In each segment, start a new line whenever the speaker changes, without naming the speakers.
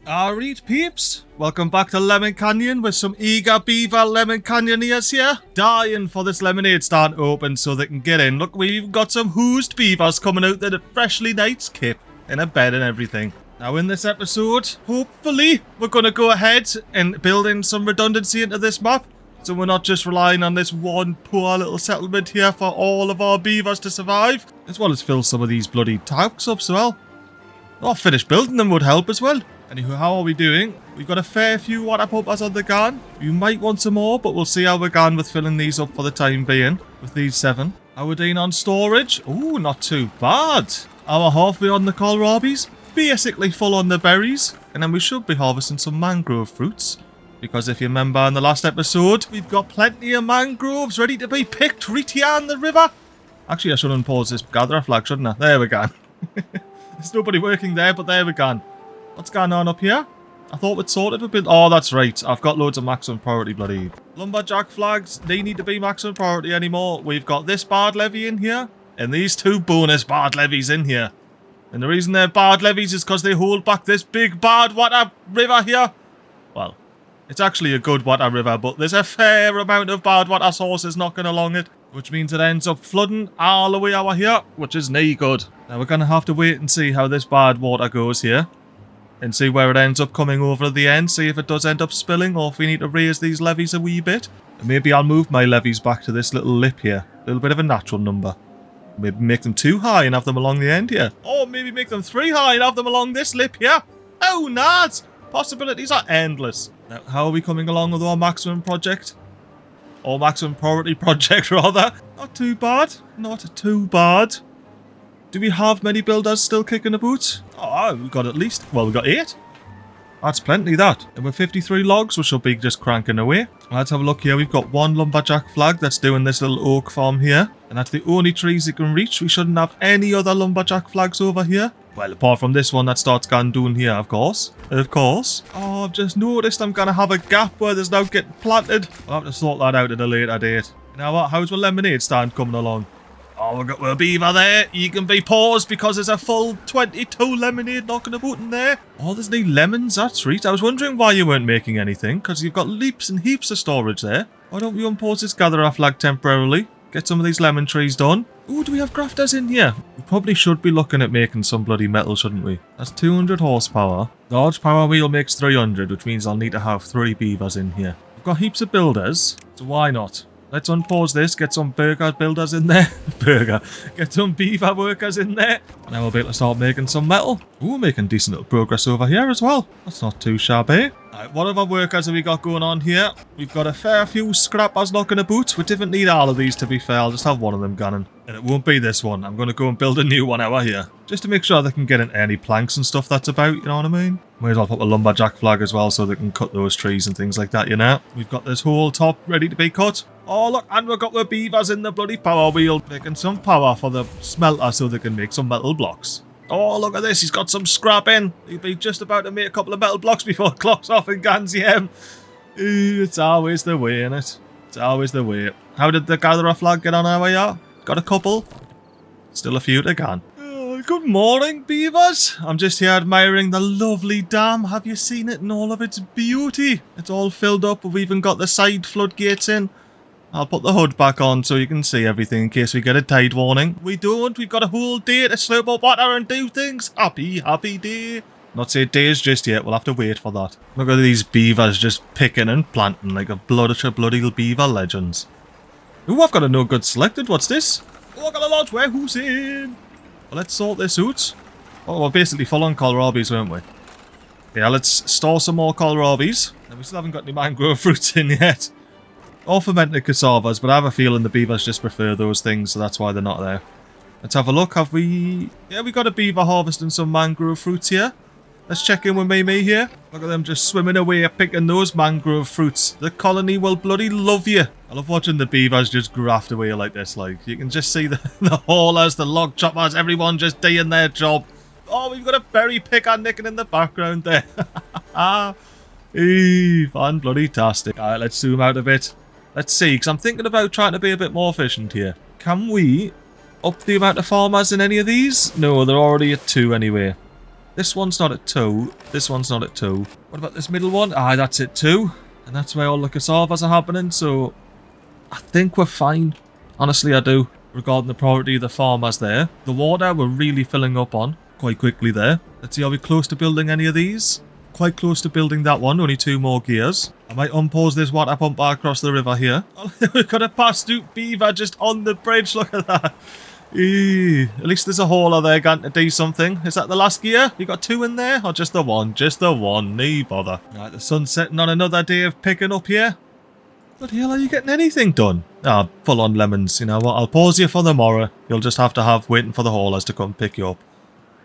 Alright peeps, welcome back to Lemon Canyon with some eager beaver lemon canyoneers here. Dying for this lemonade stand open so they can get in. Look, we've even got some hoosed beavers coming out in a freshly nice kip, in a bed and everything. Now in this episode, hopefully, we're going to go ahead and build in some redundancy into this map. So we're not just relying on this one poor little settlement here for all of our beavers to survive. As well as fill some of these bloody tanks up as well. Or finish building them would help as well. Anywho, how are we doing? We've got a fair few water pumpers on the gun. You might want some more, but we'll see how we're going with filling these up for the time being. With these 7. How we're doing on storage? Ooh, not too bad. Our halfway on the kohlrabies. Basically full on the berries. And then we should be harvesting some mangrove fruits. Because if you remember in the last episode, we've got plenty of mangroves ready to be picked right here on the river. Actually, I shouldn't pause this gatherer flag, shouldn't I? There we go. There's nobody working there, but there we go. What's going on up here? I thought we'd sorted a bit. Oh, that's right. I've got loads of maximum priority bloody lumberjack flags. They need to be maximum priority anymore. We've got this bard levy in here. And these 2 bonus bard levies in here. And the reason they're bard levies is because they hold back this big bard water river here. Well, it's actually a good water river, but there's a fair amount of bard water sources knocking along it. Which means it ends up flooding all the way over here, which is nae good. Now we're going to have to wait and see how this bard water goes here. And see where it ends up coming over at the end. See if it does end up spilling or if we need to raise these levees a wee bit. And maybe I'll move my levees back to this little lip here. A little bit of a natural number. Maybe make them 2 high and have them along the end here. Or maybe make them 3 high and have them along this lip here. Oh, nuts! Possibilities are endless. Now, how are we coming along with our maximum project? Or maximum priority project, rather. Not too bad. Not too bad. Do we have many builders still kicking the boots? Oh, we've got at least... Well, we've got 8. That's plenty, that. And with 53 logs, we shall be just cranking away. Let's have a look here. We've got 1 lumberjack flag that's doing this little oak farm here. And that's the only trees it can reach. We shouldn't have any other lumberjack flags over here. Well, apart from this one that starts going down here, of course. Of course. Oh, I've just noticed I'm going to have a gap where there's now getting planted. I'll have to sort that out at a later date. Now what? How's my lemonade stand coming along? Oh, we've got a beaver there. You can be paused because there's a full 22 lemonade knocking about in there. Oh, there's no lemons. That's right. I was wondering why you weren't making anything because you've got leaps and heaps of storage there. Why don't we unpause this gatherer flag temporarily? Get some of these lemon trees done. Oh, do we have grafters in here? We probably should be looking at making some bloody metal, shouldn't we? That's 200 horsepower. The large power wheel makes 300, which means I'll need to have 3 beavers in here. We've got heaps of builders, so why not? Let's unpause this, get some burger builders in there. Get some beaver workers in there. And then we'll be able to start making some metal. Ooh, making decent little progress over here as well. That's not too shabby. Alright, what other workers have we got going on here? We've got a fair few scrappers knocking about. We didn't need all of these, to be fair. I'll just have one of them gunning. And it won't be this one. I'm going to go and build a new one out here. Just to make sure they can get in any planks and stuff that's about, you know what I mean? May as well put a lumberjack flag as well so they can cut those trees and things like that, you know? We've got this whole top ready to be cut. Oh, look, and we've got the beavers in the bloody power wheel making some power for the smelter so they can make some metal blocks. Oh, look at this. He's got some scrap in. He'll be just about to make a couple of metal blocks before it clocks off and guns him. It's always the way, innit? It's always the way. How did the gatherer flag get on our way out? Got a couple. Still a few to go. Good morning, beavers. I'm just here admiring the lovely dam. Have you seen it in all of its beauty? It's all filled up. We've even got the side floodgates in. I'll put the hood back on so you can see everything in case we get a tide warning. We don't. We've got a whole day to slurp up water and do things. Happy, happy day. Not say days just yet. We'll have to wait for that. Look at these beavers just picking and planting like a bloody beaver legends. Ooh, I've got a no good selected. What's this? Oh, I got a large warehouse in. Well, let's sort this out. Oh, we're basically full on kohlrabies, weren't we? Yeah, let's store some more kohlrabies. And we still haven't got any mangrove fruits in yet. Or fermented cassavas, but I have a feeling the beavers just prefer those things, so that's why they're not there. Let's have a look. Have we... Yeah, we got a beaver harvesting some mangrove fruits here. Let's check in with me here. Look at them just swimming away picking those mangrove fruits. The colony will bloody love you. I love watching the beavers just graft away like this. Like, you can just see the haulers, the log choppers, everyone just doing their job. Oh, we've got a berry picker nicking in the background there. Fun bloody tastic. Alright, let's zoom out a bit. Let's see, because I'm thinking about trying to be a bit more efficient here. Can we up the amount of farmers in any of these? No, they're already at 2 anyway. This one's not at 2. This one's not at 2. What about this middle one? Ah, that's at 2. And that's where all the cassavas are happening, so I think we're fine. Honestly, I do. Regarding the priority of the farmers there. The water we're really filling up on quite quickly there. Let's see, are we close to building any of these? Quite close to building that one, only 2 more gears. I might unpause this water pump across the river here. Oh, we've got a pastute beaver just on the bridge, look at that. Eee. At least there's a hauler there going to do something. Is that the last gear? You got 2 in there? Or just the 1? Just the 1, no bother. Right, the sun's setting on another day of picking up here. What the hell, are you getting anything done? Ah, full on lemons. You know what, I'll pause you for the morrow. You'll just have to have waiting for the haulers to come pick you up.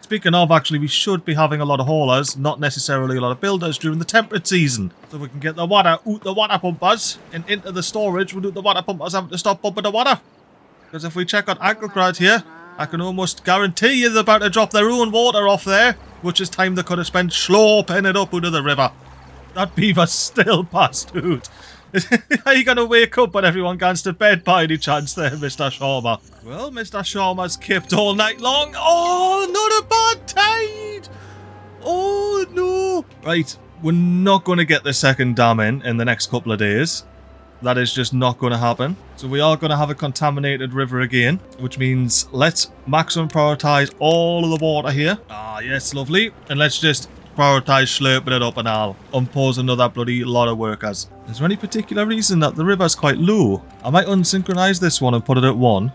Speaking of, actually, we should be having a lot of haulers, not necessarily a lot of builders during the temperate season. So we can get the water out the water pumpers and into the storage without the water pumpers having to stop pumping the water. Because if we check on Agrocrowd here, I can almost guarantee you they're about to drop their own water off there, which is time they could have spent sloping it up out of the river. That beaver's still past out. Are you going to wake up when everyone goes to bed by any chance there, Mr. Sharma? Well, Mr. Sharma's kept all night long. Oh, not a bad tide! Oh, no. Right, we're not going to get the second dam in the next couple of days. That is just not going to happen. So we are going to have a contaminated river again, which means let's maximum prioritise all of the water here. Ah, yes, lovely. And let's just prioritise slurping it up, and I'll unpause another bloody lot of workers. Is there any particular reason that the river's quite low? I might unsynchronize this one and put it at 1.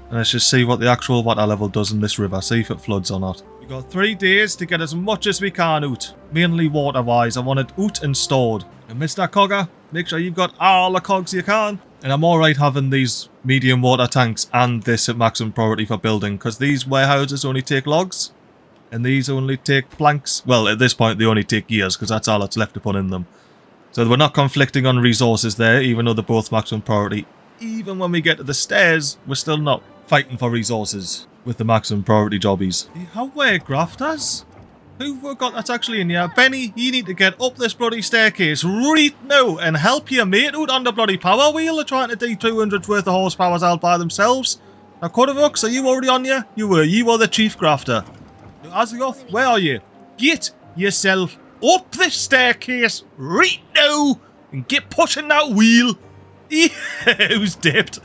And let's just see what the actual water level does in this river, see if it floods or not. We've got 3 days to get as much as we can out. Mainly water-wise, I want it out and stored. And Mr. Cogger, make sure you've got all the cogs you can. And I'm alright having these medium water tanks and this at maximum priority for building, because these warehouses only take logs. And these only take planks. Well, at this point, they only take gears, because that's all that's left to put in them. So we're not conflicting on resources there, even though they're both maximum priority. Even when we get to the stairs, we're still not fighting for resources with the maximum priority jobbies. How we're grafters? Who've we got that's actually in here? Benny, you need to get up this bloody staircase right now and help your mate out on the bloody power wheel. They're trying to do 200's worth of horsepowers all by themselves. Now, Cuddervux, are you already on here? You were the chief grafter. Azigoth, where are you? Get yourself up this staircase right now and get pushing that wheel. Who's dipped?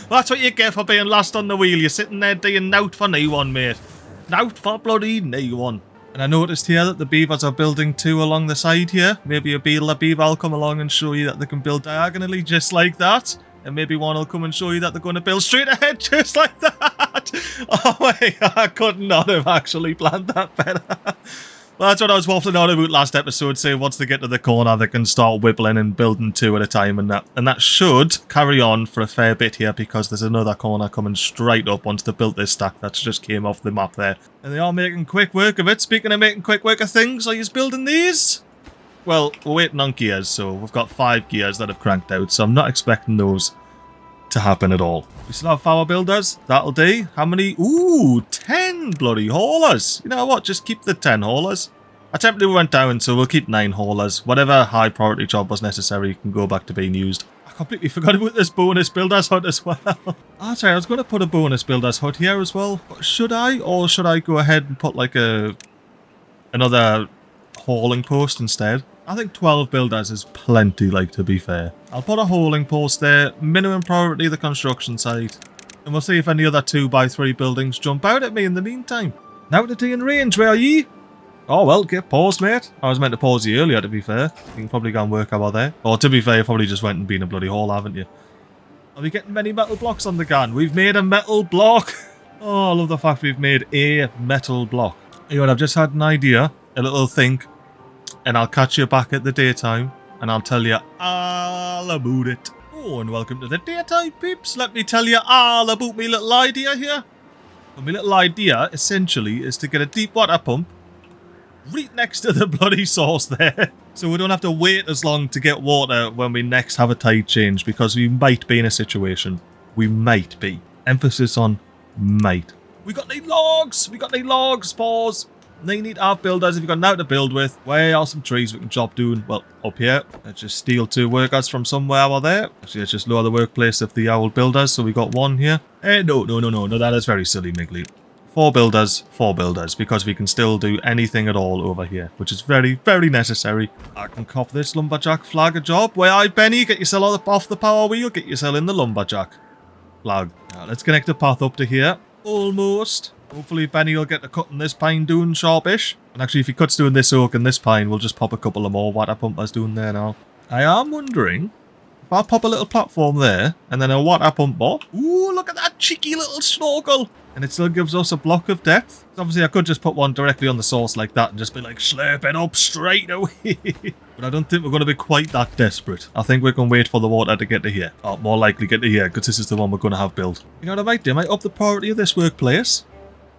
That's what you get for being last on the wheel. You're sitting there doing nout for no one, mate. Nout for bloody no one. And I noticed here that the beavers are building 2 along the side here. Maybe a beaver will come along and show you that they can build diagonally just like that. And maybe one will come and show you that they're going to build straight ahead just like that. Oh my god, I could not have actually planned that better. Well, that's what I was waffling on about last episode, saying once they get to the corner they can start whippling and building 2 at a time, and that should carry on for a fair bit here, because there's another corner coming straight up once they built this stack that just came off the map there. And they are making quick work of it. Speaking of making quick work of things, are you building these? Well, we're waiting on gears, so we've got 5 gears that have cranked out, so I'm not expecting those to happen at all. We still have power builders. That'll do. How many? Ooh, 10 bloody haulers. You know what? Just keep the 10 haulers. Our temperature went down, so we'll keep 9 haulers. Whatever high priority job was necessary can go back to being used. I completely forgot about this bonus builder's hut as well. That's right, I was going to put a bonus builder's hut here as well. But should I? Or should I go ahead and put like another hauling post instead? I think 12 builders is plenty, like, to be fair. I'll put a hauling post there, minimum priority the construction site, and we'll see if any other 2x3 buildings jump out at me in the meantime. Now to T in range, where are ye? Oh well, get paused, mate. I was meant to pause you earlier, to be fair. You can probably go and work about there. Or to be fair, you probably just went and been a bloody haul, haven't you? Are we getting many metal blocks on the gun? We've made a metal block! Oh, I love the fact we've made a metal block. You know what, I've just had an idea, a little think, and I'll catch you back at the daytime, and I'll tell you all about it. Oh, and welcome to the daytime, peeps. Let me tell you all about my little idea here. And my little idea, essentially, is to get a deep water pump right next to the bloody source there. So we don't have to wait as long to get water when we next have a tide change, because we might be in a situation. We might be. Emphasis on might. We got any logs! We got any logs, pause! They need to have builders if you've got now to build with. Where are some trees we can chop down? Well, up here. Let's just steal 2 workers from somewhere over there. Actually, let's just lower the workplace of the owl builders. So we got 1 here. No, that is very silly, MiGly. 4 builders, 4 builders, because we can still do anything at all over here, which is very, very necessary. I can cop this lumberjack flag a job. Where I, Benny, get yourself off the power wheel, get yourself in the lumberjack flag. Now, let's connect the path up to here. Almost. Hopefully Benny will get to cutting this pine doing sharpish. And actually, if he cuts doing this oak and this pine, we'll just pop a couple of more water pumpers doing there now. I am wondering if I pop a little platform there and then a water pumper. Ooh, look at that cheeky little snorkel. And it still gives us a block of depth. So obviously, I could just put one directly on the source like that and just be like slurping up straight away. But I don't think we're going to be quite that desperate. I think we can wait for the water to get to here. Or more likely get to here, because this is the one we're going to have built. You know what I might do? I might up the priority of this workplace.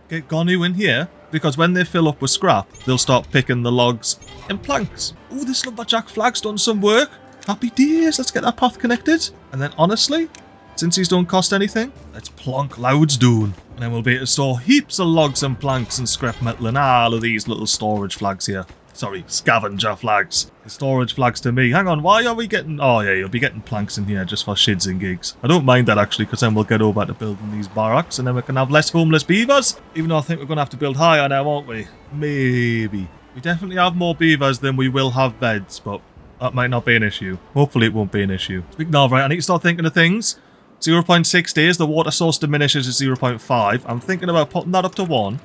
Get Gonu in here. Because when they fill up with scrap, they'll start picking the logs and planks. Ooh, this lumberjack flag's done some work. Happy days. Let's get that path connected. And then honestly, since these don't cost anything, let's plonk loads down. And then we'll be able to store heaps of logs and planks and scrap metal and all of these little storage flags here. Sorry, scavenger flags. The storage flags to me. Hang on, why are we getting... Oh yeah, you'll be getting planks in here just for shids and gigs. I don't mind that actually, because then we'll get over to building these barracks and then we can have less homeless beavers. Even though I think we're going to have to build higher now, won't we? Maybe. We definitely have more beavers than we will have beds, but that might not be an issue. Hopefully it won't be an issue. Speaking of, right, I need to start thinking of things. 0.6 days, the water source diminishes to 0.5. I'm thinking about putting that up to 1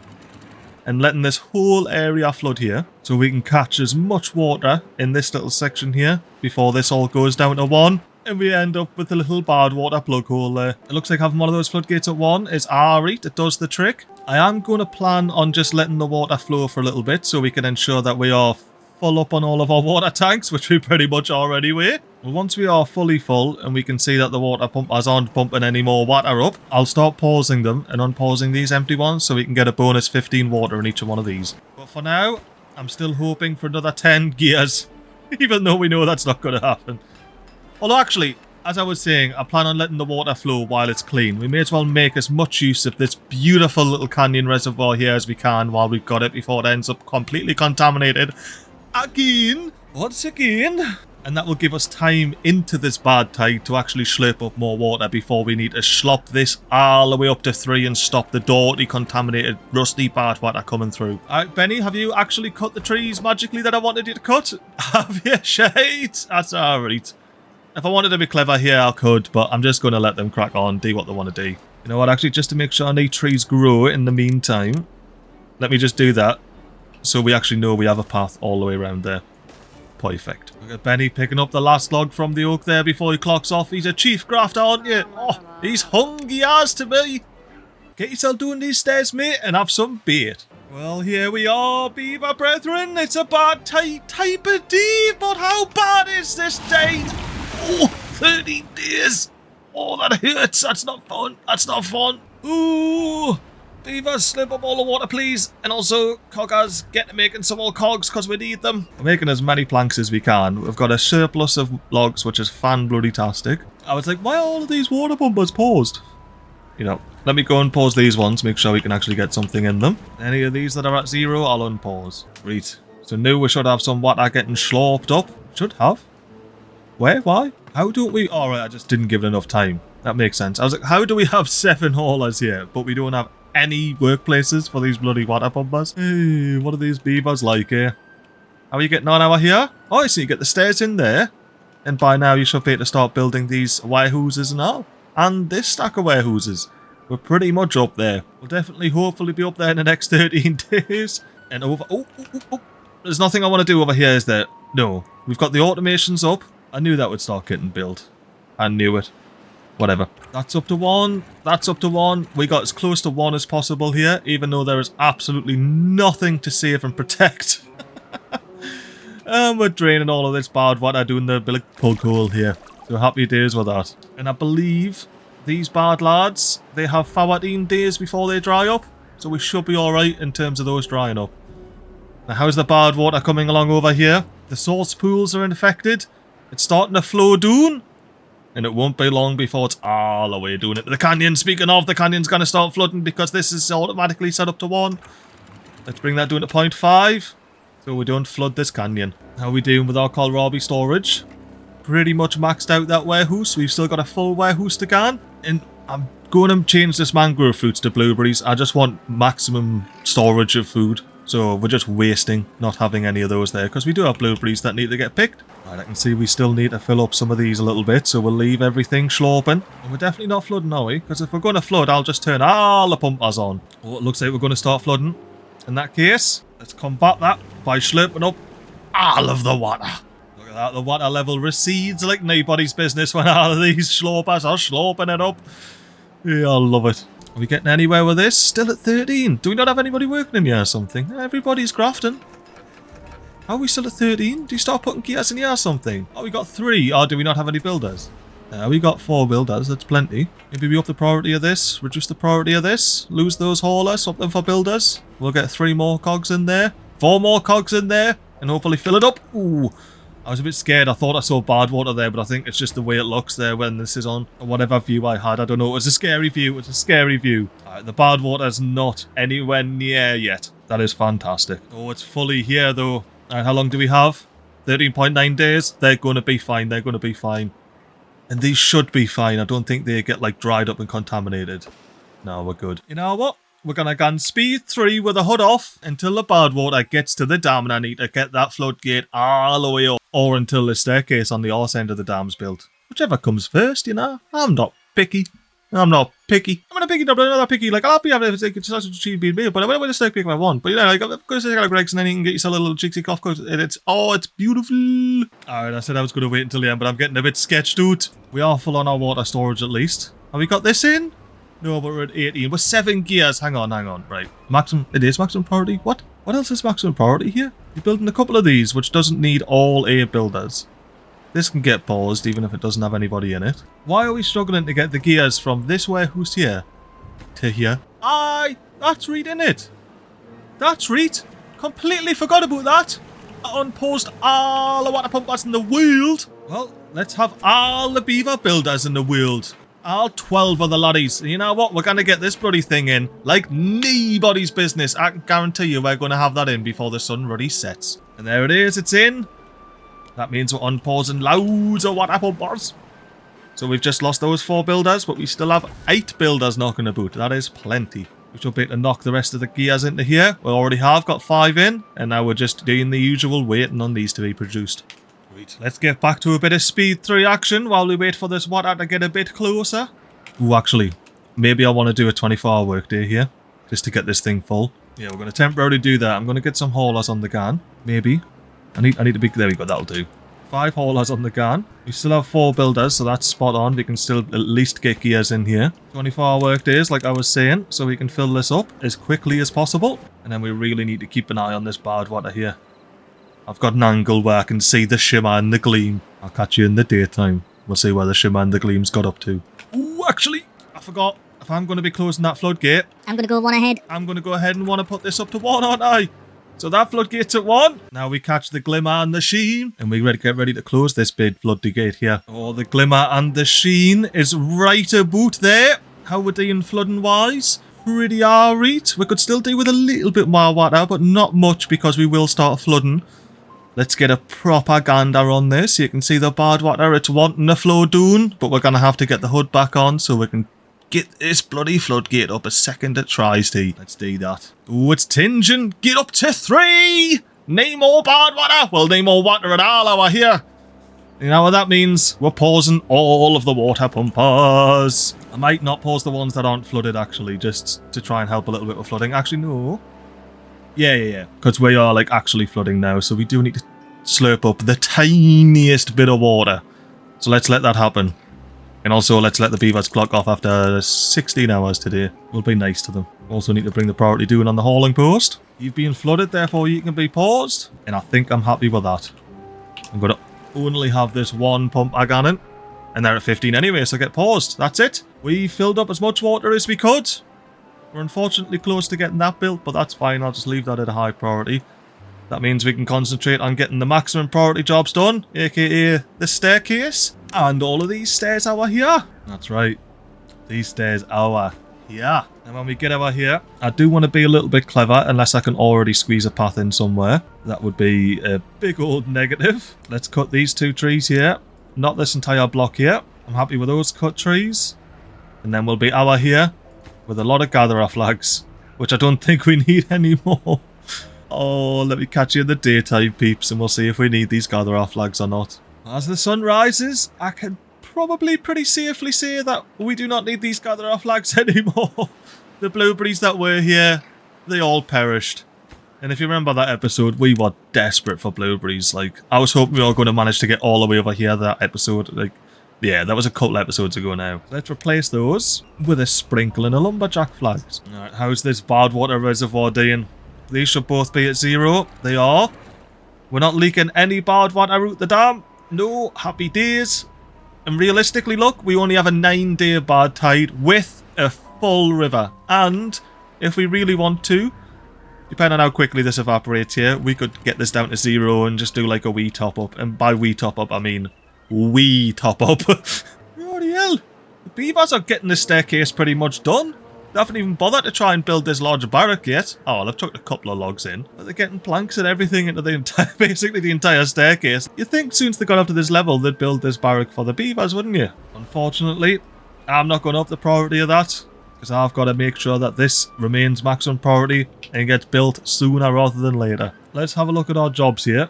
and letting this whole area flood here so we can catch as much water in this little section here before this all goes down to 1 and we end up with a little bad water plug hole there. It looks like having one of those floodgates at 1 is alright, it does the trick. I am going to plan on just letting the water flow for a little bit so we can ensure that we are full up on all of our water tanks, which we pretty much already were. Well, once we are fully full and we can see that the water pumpers aren't pumping any more water up, I'll start pausing them and unpausing these empty ones so we can get a bonus 15 water in each one of these. But for now, I'm still hoping for another 10 gears, even though we know that's not going to happen. Although actually, as I was saying, I plan on letting the water flow while it's clean. We may as well make as much use of this beautiful little canyon reservoir here as we can while we've got it before it ends up completely contaminated again, once again. And that will give us time into this bad tide to actually slurp up more water before we need to slop this all the way up to 3 and stop the dirty, contaminated, rusty bad water coming through. Alright, Benny, have you actually cut the trees magically that I wanted you to cut? Have you, shite? That's alright. If I wanted to be clever here, I could, but I'm just going to let them crack on, do what they want to do. You know what, actually, just to make sure any trees grow in the meantime, let me just do that. So we actually know we have a path all the way around there. Perfect. Look at Benny picking up the last log from the oak there before he clocks off. He's a chief grafter, aren't you? Oh, he's hungry as to be. Get yourself doing these stairs, mate, and have some bait. Well, here we are, Beaver brethren. It's a bad type of day, but how bad is this date? Oh, 13 days. Oh, that hurts. That's not fun. That's not fun. Ooh. Beavers, slip up all the water, please. And also, coggers, get to making some more cogs, because we need them. We're making as many planks as we can. We've got a surplus of logs, which is fan-bloody-tastic. I was like, why are all of these water pumpers paused? You know, let me go and pause these ones, make sure we can actually get something in them. Any of these that are at 0, I'll unpause. Right. So now we should have some water getting slurped up. Should have. Where? Why? How don't we... Alright, I just didn't give it enough time. That makes sense. I was like, how do we have 7 haulers here, but we don't have any workplaces for these bloody water pumpers? Hey, what are these beavers like here? How are you getting on over here? Oh, I see you get the stairs in there. And by now you should be able to start building these warehouses and all. And this stack of warehouses. We're pretty much up there. We'll definitely, hopefully be up there in the next 13 days. And over... Oh. There's nothing I want to do over here, is there? No. We've got the automations up. I knew that would start getting built. I knew it. Whatever. That's up to 1. That's up to 1. We got as close to 1 as possible here, even though there is absolutely nothing to save and protect. And we're draining all of this bad water doing the big plug hole here. So happy days with that. And I believe these bad lads, they have 14 days before they dry up. So we should be alright in terms of those drying up. Now how's the bad water coming along over here? The source pools are infected. It's starting to flow down. And it won't be long before it's all the way doing it to the canyon. Speaking of, the canyon's going to start flooding because this is automatically set up to 1. Let's bring that down to 0.5. So we don't flood this canyon. How are we doing with our kohlrabi storage? Pretty much maxed out that warehouse. We've still got a full warehouse to go. And I'm going to change this mangrove fruits to blueberries. I just want maximum storage of food. So we're just wasting not having any of those there, because we do have blueberries that need to get picked. Right, I can see we still need to fill up some of these a little bit, so we'll leave everything sloping. And we're definitely not flooding, are we? Because if we're going to flood, I'll just turn all the pumpers on. Oh, it looks like we're going to start flooding. In that case, let's combat that by slurping up all of the water. Look at that, the water level recedes like nobody's business when all of these slopers are sloping it up. Yeah, I love it. Are we getting anywhere with this? Still at 13. Do we not have anybody working in here or something? Everybody's grafting. Are we still at 13? Do you start putting gears in here or something? Oh, we got 3. Or do we not have any builders? We got 4 builders. That's plenty. Maybe we up the priority of this. Reduce the priority of this. Lose those haulers. Swap them for builders. We'll get 3 more cogs in there. 4 more cogs in there. And hopefully fill it up. Ooh. I was a bit scared. I thought I saw bad water there, but I think it's just the way it looks there when this is on. Or whatever view I had. I don't know. It was a scary view. It was a scary view. The bad water's not anywhere near yet. That is fantastic. Oh, it's fully here though. How long do we have? 13.9 days. They're going to be fine. They're going to be fine. And these should be fine. I don't think they get like dried up and contaminated. No, we're good. You know what? We're going to go speed 3 with the hood off until the bad water gets to the dam, and I need to get that floodgate all the way up. Or until the staircase on the arse end of the dam's built. Whichever comes first, you know. I'm not picky. I'm not picky. I'm not picky, but I'm not picky. Like, I'll be having to it's such a cheap meal, but I'm going to start picking what I want. But, you know, like, I'm going to say like Greg's, and then you can get yourself a little cheeky cough coat. It's beautiful. Alright, I said I was going to wait until the end, but I'm getting a bit sketched out. We are full on our water storage at least. Have we got this in? No, but we're at 18. We're 7 gears. Hang on. Right. Maximum. It is maximum priority. What? What else is maximum priority here? You're building a couple of these, which doesn't need all 8 builders. This can get paused, even if it doesn't have anybody in it. Why are we struggling to get the gears from this warehouse here to here? Aye, that's right, innit? That's right. Completely forgot about that. I unpaused all the water pumpers in the world. Well, let's have all the beaver builders in the world. All 12 of the laddies. And you know what? We're going to get this bloody thing in like nobody's business. I can guarantee you we're going to have that in before the sun really sets. And there it is. It's in. That means we're unpausing loads of water pumpers. So we've just lost those 4 builders, but we still have 8 builders knocking about. That is plenty. We should be able to knock the rest of the gears into here. We already have got 5 in. And now we're just doing the usual waiting on these to be produced. Right, let's get back to a bit of speed 3 action while we wait for this water to get a bit closer. Ooh, actually, maybe I want to do a 24-hour workday here, just to get this thing full. Yeah, we're going to temporarily do that. I'm going to get some haulers on the gun, maybe. I need to be, there we go, that'll do. 5 haulers on the gun. We still have 4 builders, so that's spot on. We can still at least get gears in here. 24-hour workdays, like I was saying, so we can fill this up as quickly as possible. And then we really need to keep an eye on this bad water here. I've got an angle where I can see the shimmer and the gleam. I'll catch you in the daytime. We'll see where the shimmer and the gleam's got up to. Ooh, actually, I forgot. If I'm going to be closing that floodgate...
I'm going to go 1 ahead.
I'm going to go ahead and want to put this up to 1, aren't I? So that floodgate's at 1. Now we catch the glimmer and the sheen. And we get ready to close this big floodgate here. Oh, the glimmer and the sheen is right about there. How we're doing flooding-wise? Pretty alright. We could still do with a little bit more water, but not much because we will start flooding. Let's get a proper gander on this. You can see the bad water, it's wanting to flow down, but we're going to have to get the hood back on so we can get this bloody floodgate up a second it tries to. Let's do that. Oh, it's tinging. Get up to 3! No more bad water. Well, no more water at all over here. You know what that means? We're pausing all of the water pumpers. I might not pause the ones that aren't flooded, actually, just to try and help a little bit with flooding. Actually, no. Yeah. Because we are, like, actually flooding now, so we do need to slurp up the tiniest bit of water. So let's let that happen. And also, let's let the beavers clock off after 16 hours today. We'll be nice to them. Also need to bring the priority down on the hauling post. You've been flooded, therefore you can be paused. And I think I'm happy with that. I'm going to only have this 1 pump again. And they're at 15 anyway, so get paused. That's it. We filled up as much water as we could. We're unfortunately close to getting that built, but that's fine. I'll just leave that at a high priority. That means we can concentrate on getting the maximum priority jobs done, aka the staircase. And all of these stairs over here. That's right. These stairs are here. And when we get over here, I do want to be a little bit clever, unless I can already squeeze a path in somewhere. That would be a big old negative. Let's cut these 2 trees here. Not this entire block here. I'm happy with those cut trees. And then we'll be out here with a lot of gatherer flags, which I don't think we need anymore. Oh, let me catch you in the daytime, peeps, and we'll see if we need these gatherer flags or not. As the sun rises, I can probably pretty safely say that we do not need these gatherer flags anymore. The blueberries that were here, they all perished. And if you remember that episode, we were desperate for blueberries. Like, I was hoping we were going to manage to get all the way over here that episode. Like, yeah, that was a couple episodes ago now. Let's replace those with a sprinkling of lumberjack flags. Alright, how's this bad water reservoir doing? These should both be at 0. They are. We're not leaking any bad water out the dam. No, happy days. And realistically, look, we only have a 9-day bad tide with a full river. And if we really want to, depending on how quickly this evaporates here, we could get this down to 0 and just do like a wee top up. And by wee top up, I mean wee top up. Bloody hell. The beavers are getting the staircase pretty much done. They haven't even bothered to try and build this large barrack yet. Oh, well, I've chucked a couple of logs in. But they're getting planks and everything into the entire, basically the entire staircase. You'd think since they got up to this level, they'd build this barrack for the beavers, wouldn't you? Unfortunately, I'm not going to up the priority of that, because I've got to make sure that this remains maximum priority and gets built sooner rather than later. Let's have a look at our jobs here.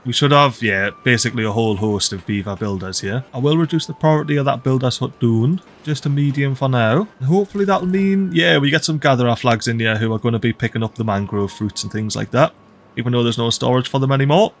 We should have, yeah, basically a whole host of beaver builders here. I will reduce the priority of that builder's hut dune just to medium for now. And hopefully that'll mean, yeah, we get some gatherer flags in here who are going to be picking up the mangrove fruits and things like that. Even though there's no storage for them anymore.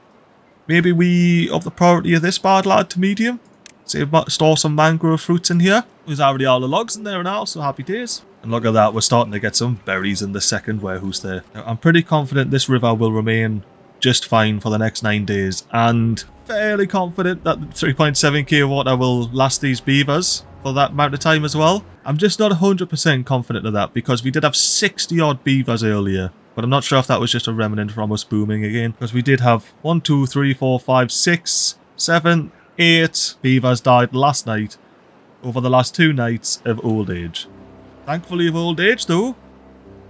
Maybe we up the priority of this bad lad to medium. See if store some mangrove fruits in here. There's already all the logs in there and all, so happy days. And look at that, we're starting to get some berries in the second warehouse there. Now, I'm pretty confident this river will remain just fine for the next 9 days, and fairly confident that the 3.7k water will last these beavers for that amount of time as well. I'm just not 100% confident of that, because we did have 60 odd beavers earlier, but I'm not sure if that was just a remnant from us booming again, because we did have 1, 2, 3, 4, 5, 6, 7, 8 beavers died last night over the last 2 nights of old age. Thankfully of old age though,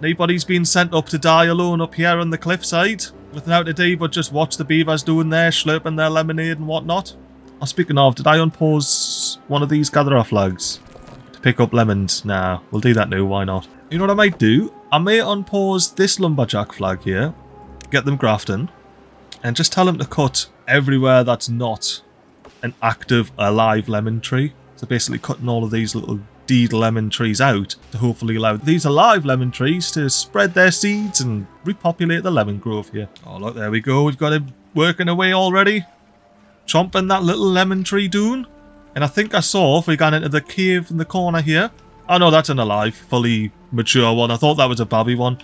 nobody's been sent up to die alone up here on the cliffside without a day but just watch the beavers doing their slurping their lemonade and whatnot. Oh, speaking of, did I unpause one of these gatherer flags to pick up lemons? Nah, we'll do that now, why not? You know what I might do? I may unpause this lumberjack flag here, get them grafting, and just tell them to cut everywhere that's not an active alive lemon tree. So basically cutting all of these little dead lemon trees out to hopefully allow these alive lemon trees to spread their seeds and repopulate the lemon grove here. Oh look, there we go, we've got him working away already, chomping that little lemon tree dune. And I think I saw, if we got into the cave in the corner here, oh no, that's an alive, fully mature one. I thought that was a babby one.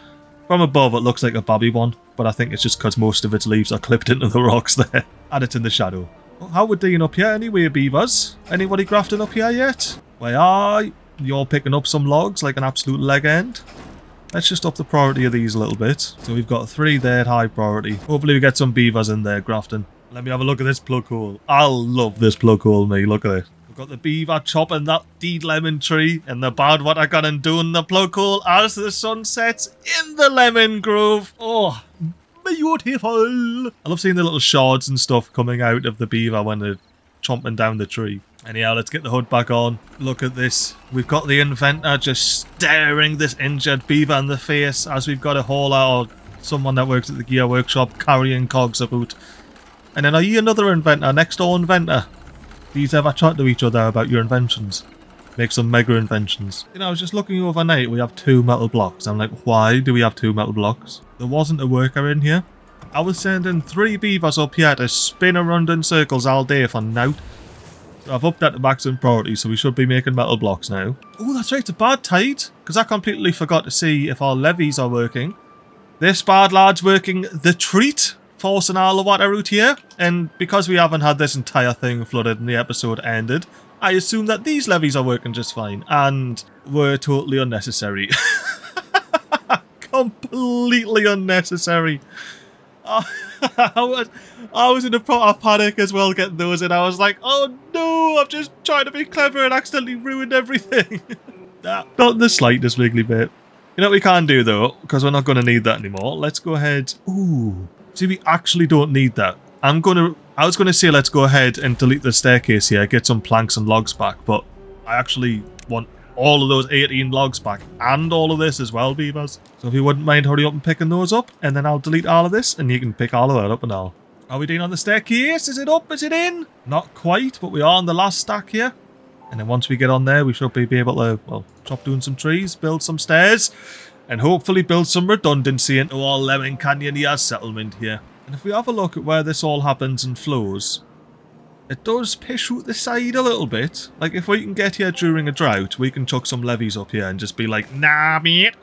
From above it looks like a babby one, but I think it's just because most of its leaves are clipped into the rocks there and it's in the shadow. Well, how we're doing up here anyway, beavers? Anybody grafting up here yet? Why are you all picking up some logs like an absolute leg end? Let's just up the priority of these a little bit. So we've got 3 there at high priority. Hopefully we get some beavers in there grafting. Let me have a look at this plug hole. I love this plug hole, me. Look at it. We've got the beaver chopping that dead lemon tree and the bad what I got and doing the plug hole as the sun sets in the lemon grove. Oh, beautiful. I love seeing the little shards and stuff coming out of the beaver when they're chomping down the tree. Anyhow, let's get the hood back on. Look at this. We've got the inventor just staring this injured beaver in the face as we've got a hauler or someone that works at the gear workshop carrying cogs about. And then are you another inventor, next door inventor? These ever chat to each other about your inventions? Make some mega inventions. You know, I was just looking overnight, we have 2 metal blocks. I'm like, why do we have 2 metal blocks? There wasn't a worker in here. I was sending 3 beavers up here to spin around in circles all day for now. So I've upped that to maximum priority, so we should be making metal blocks now. Oh, that's right, it's a bad tide. Because I completely forgot to see if our levees are working. This bad lad's working the treat, forcing all the water out here. And because we haven't had this entire thing flooded and the episode ended, I assume that these levees are working just fine. And were totally unnecessary. Completely unnecessary. I was in a proper panic as well getting those in. I was like, oh no, I'm just trying to be clever and accidentally ruined everything. Not the slightest wiggly bit. You know what we can do though, because we're not going to need that anymore. Let's go ahead. Ooh, see, we actually don't need that. I was going to say let's go ahead and delete the staircase here, get some planks and logs back, but I actually want all of those 18 logs back and all of this as well, Beavers. So if you wouldn't mind, hurry up and picking those up, and then I'll delete all of this and you can pick all of that up and all. Are we doing on the staircase? Is it up? Is it in? Not quite, but we are on the last stack here. And then once we get on there, we should be able to, well, chop down some trees, build some stairs, and hopefully build some redundancy into our Lemon Canyoneers settlement here. And if we have a look at where this all happens and flows, it does pish out the side a little bit. Like, if we can get here during a drought, we can chuck some levees up here and just be like, nah, mate.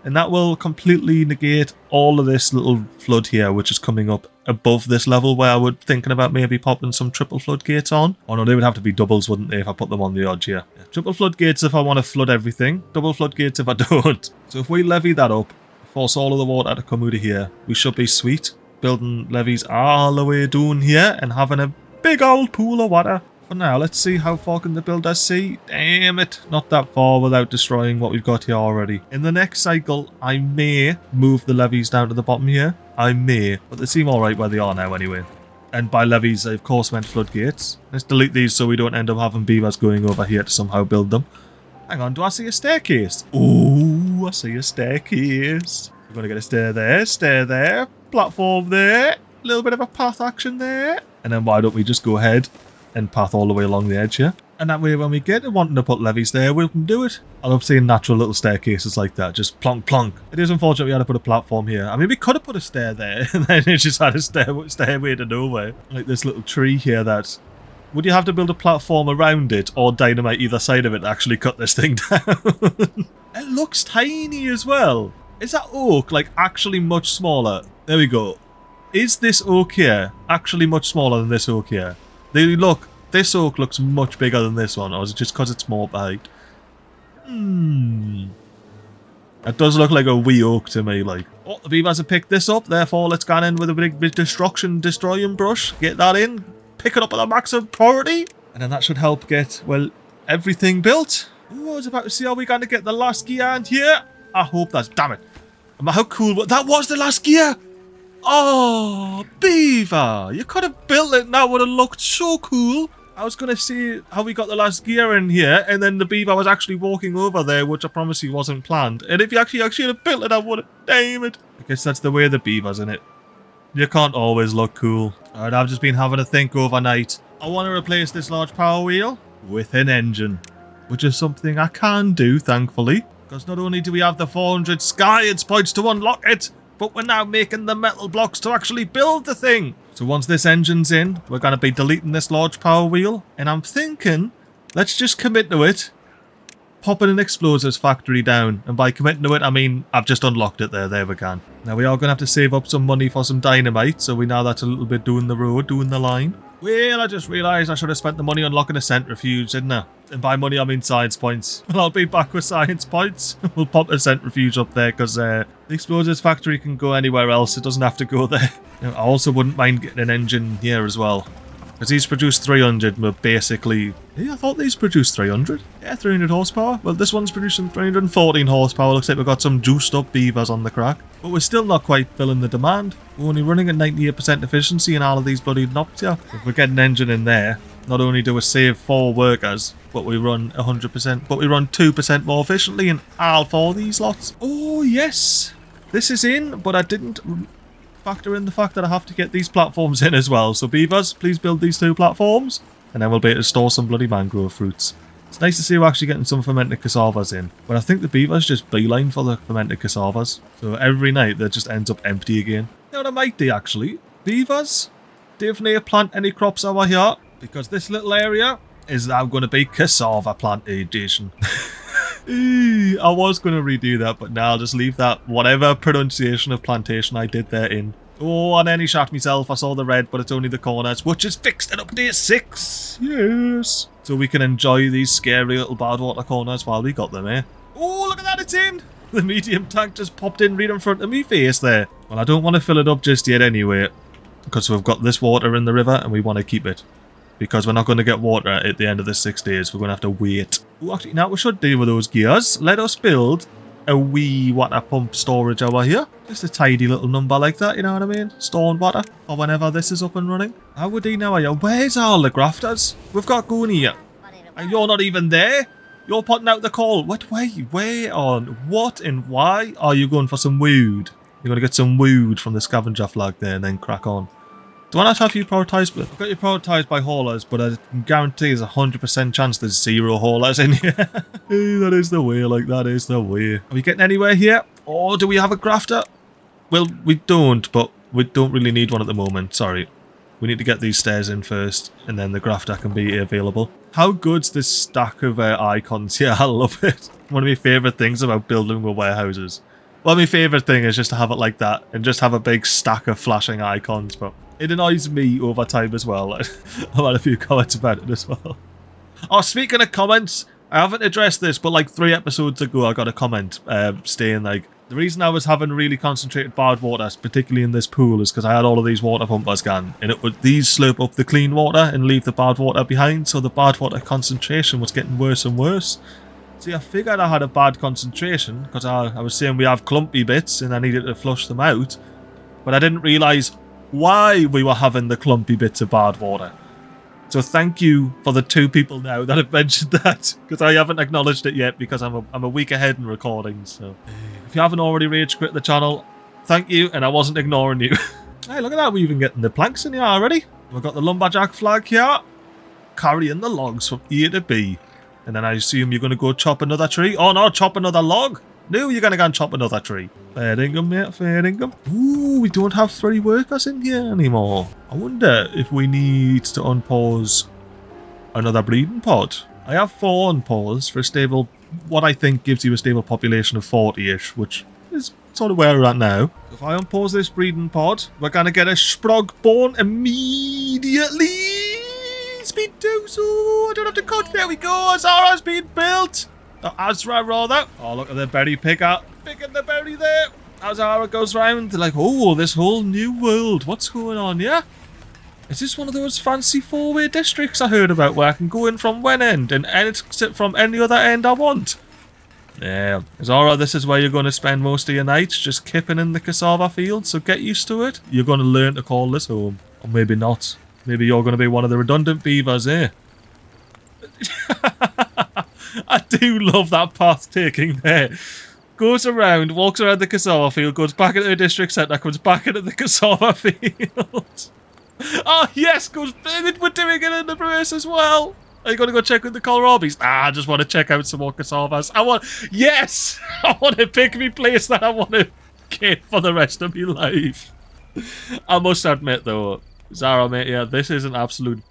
And that will completely negate all of this little flood here, which is coming up above this level, where I would thinking about maybe popping some triple floodgates on. Oh no, they would have to be doubles, wouldn't they, if I put them on the edge here. Yeah, triple floodgates if I want to flood everything, double floodgates if I don't. So if we levy that up, force all of the water to come out of here, we should be sweet. Building levees all the way down here and having a big old pool of water. For now, let's see how far can the builders see. Damn it, not that far without destroying what we've got here already. In the next cycle, I may move the levees down to the bottom here. I may, but they seem alright where they are now anyway. And by levees, I of course meant floodgates. Let's delete these so we don't end up having beavers going over here to somehow build them. Hang on, do I see a staircase? Oh, I see a staircase. We're going to get a stair there, platform there, a little bit of a path action there. And then why don't we just go ahead and path all the way along the edge here. And that way when we get to wanting to put levees there, we can do it. I love seeing natural little staircases like that, just plonk plonk. It is unfortunate we had to put a platform here. I mean, we could have put a stair there and then it just had a stairway to nowhere. Like this little tree here that... Would you have to build a platform around it or dynamite either side of it to actually cut this thing down? It looks tiny as well. Is that oak like actually much smaller? There we go. Is this oak here actually much smaller than this oak here? Look, this oak looks much bigger than this one, or is it just because it's more height? It does look like a wee oak to me, like. Oh, the beavers have picked this up, therefore let's go in with a big destroying brush. Get that in, pick it up at the maximum priority, and then that should help get, well, everything built. Ooh, I was about to see how we're going to get the last gear in here. I hope that's, damn it. How cool, that was the last gear! Oh, Beaver! You could have built it and that would have looked so cool. I was going to see how we got the last gear in here and then the Beaver was actually walking over there, which I promise you wasn't planned. And if you actually have built it, I would have... Damn it. I guess that's the way the Beaver's in it. You can't always look cool. Alright, I've just been having a think overnight. I want to replace this large power wheel with an engine, which is something I can do, thankfully. Because not only do we have the 400 science points to unlock it, but we're now making the metal blocks to actually build the thing. So once this engine's in, we're going to be deleting this large power wheel. And I'm thinking, let's just commit to it. Popping an explosives factory down. And by committing to it, I mean, I've just unlocked it there. There we can. Now we are going to have to save up some money for some dynamite. So we know that's a little bit doing the road, doing the line. Well, I just realised I should have spent the money unlocking a centrifuge, didn't I? And by money, I mean science points. Well, I'll be back with science points. We'll pop a centrifuge up there because the explosives factory can go anywhere else. It doesn't have to go there. I also wouldn't mind getting an engine here as well. Because these produce 300, but basically... Yeah, I thought these produced 300. Yeah, 300 horsepower. Well, this one's producing 314 horsepower. Looks like we've got some juiced up beavers on the crack. But we're still not quite filling the demand. We're only running at 98% efficiency in all of these bloody knobs here. If we get an engine in there, not only do we save 4 workers, but we run 100%, but we run 2% more efficiently in all 4 of these lots. Oh, yes. This is in, but I didn't... factor in the fact that I have to get these platforms in as well. So beavers, please build these 2 platforms and then we'll be able to store some bloody mangrove fruits. It's nice to see we're actually getting some fermented cassavas in, but I think the beavers just beeline for the fermented cassavas. So every night that just ends up empty again. You know what I might do actually? Beavers, definitely plant any crops over here because this little area is now going to be cassava plantation. I was going to redo that, but now I'll just leave that whatever pronunciation of plantation I did there in. Oh, and then he shot myself. I saw the red, but it's only the corners, which is fixed in update 6. Yes. So we can enjoy these scary little bad water corners while we got them, eh? Oh, look at that, it's in. The medium tank just popped in right in front of me face there. Well, I don't want to fill it up just yet anyway, because we've got this water in the river and we want to keep it. Because we're not going to get water at the end of the 6 days. We're going to have to wait. Oh, actually, now we should deal with those gears. Let us build a wee water pump storage over here. Just a tidy little number like that, you know what I mean? Storing water for whenever this is up and running. How would he know? Where's all the grafters? We've got going here. And you're not even there? You're putting out the call. What way? Where on? What and why are you going for some wood? You're going to get some wood from the scavenger flag there and then crack on. Do I not have you prioritised? I've got you prioritised by haulers, but I can guarantee there's a 100% chance there's 0 haulers in here. That is the way, like that is the way. Are we getting anywhere here? Or do we have a grafter? Well, we don't, but we don't really need one at the moment, sorry. We need to get these stairs in first, and then the grafter can be available. How good's this stack of icons here? I love it. One of my favourite things about building with warehouses. Well, my favourite thing is just to have it like that, and just have a big stack of flashing icons, but it annoys me over time as well. I've had a few comments about it as well. Oh, speaking of comments, I haven't addressed this, but like 3 episodes ago I got a comment saying like, the reason I was having really concentrated bad water, particularly in this pool, is because I had all of these water pumpers going, and these slurp up the clean water and leave the bad water behind, so the bad water concentration was getting worse and worse. See, I figured I had a bad concentration, because I was saying we have clumpy bits and I needed to flush them out, but I didn't realise why we were having the clumpy bits of bad water. So thank you for the 2 people now that have mentioned that, because I haven't acknowledged it yet because I'm a week ahead in recording. So if you haven't already rage quit the channel, thank you, and I wasn't ignoring you. Hey, look at that, we're even getting the planks in here already. We've got the lumberjack flag here, carrying the logs from A to B. And then I assume you're going to go chop another tree. Oh no, chop another log. No, you're going to go and chop another tree. Fair dinkum, mate, fair dinkum. Ooh, we don't have 3 workers in here anymore. I wonder if we need to unpause another breeding pod. I have 4 unpaused for a stable, what I think gives you a stable population of 40-ish, which is sort of where we're at now. If I unpause this breeding pod, we're going to get a sprog born immediately. Speedozo, I don't have to cut. There we go. Azara's being built. Azra, rather. Oh, look at the berry picker. Picking the berry there. Azara goes round. They're like, oh, this whole new world. What's going on here? Is this one of those fancy 4-way districts I heard about where I can go in from one end and exit from any other end I want? Yeah. Azara, this is where you're going to spend most of your nights, just kipping in the cassava field, so get used to it. You're going to learn to call this home. Or maybe not. Maybe you're going to be one of the redundant beavers, eh? I do love that path taking there. Goes around, walks around the cassava field, goes back into the district centre, comes back into the cassava field. Oh yes, we're doing it in the race as well. Are you going to go check with the kohlrabis? Nah, I just want to check out some more cassavas. Yes! I want to pick me place that I want to get for the rest of my life. I must admit though, Zara mate, yeah, this is an absolute